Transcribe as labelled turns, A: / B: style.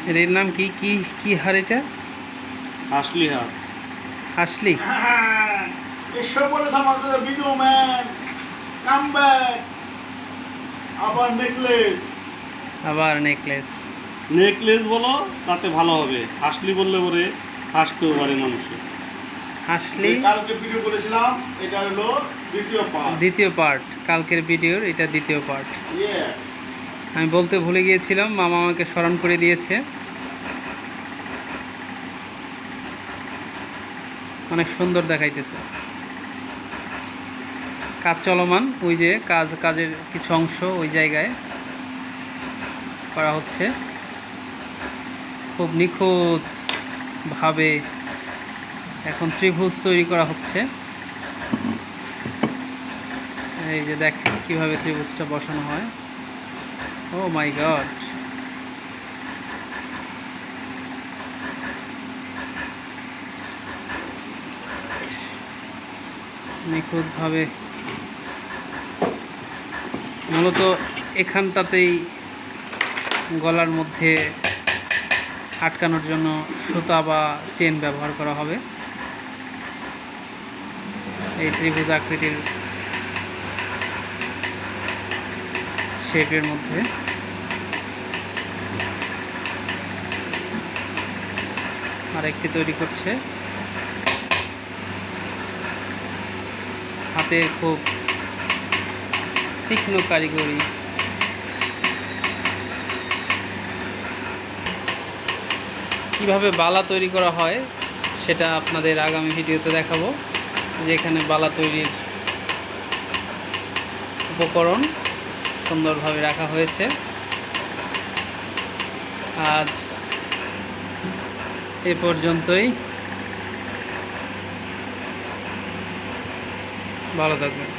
A: এর নাম কি কি কি হার এটা?
B: হাসলি হার।
A: হাসলি।
C: এসব বলেছে আমাদের ভিডিও ম্যান কাম ব্যাক। আবার নেকলেস।
A: আবার নেকলেস।
B: নেকলেস বলো তাতে ভালো হবে, হাসলি বললে পরে হাসতেও পারে মানুষে।
A: হাসলি।
C: কালকে ভিডিও করেছিলাম, এটা হলো দ্বিতীয় পার্ট।
A: দ্বিতীয় পার্ট, কালকের ভিডিওর এটা দ্বিতীয় পার্ট। আমি বলতে ভুলে গিয়েছিলাম, মামা আমাকে স্মরণ করে দিয়েছে। অনেক সুন্দর দেখাইতেছে। কাজ চলমান, ওই যে কাজের কিছু অংশ ওই জায়গায় করা হচ্ছে খুব নিখুঁতভাবে। এখন ত্রিভুজ তৈরি করা হচ্ছে। এই যে দেখেন কিভাবে ত্রিভুজটা বসানো হয়। ও মাই গড, নিখুঁতভাবে। মূলত এখানটাতেই গলার মধ্যে আটকানোর জন্য সুতা বা চেন ব্যবহার করা হবে। এই ত্রিভুজ আকৃতির শেপের মধ্যে আরেকটি তৈরি করছে হাতে, খুব তীক্ষ্ণ কারিগরি। কিভাবে বালা তৈরি করা হয় সেটা আপনাদের আগামী ভিডিওতে দেখাবো। যেখানে বালা তৈরির উপকরণ সুন্দরভাবে রাখা হয়েছে। আজ এ পর্যন্তই। ভালো থাকবেন।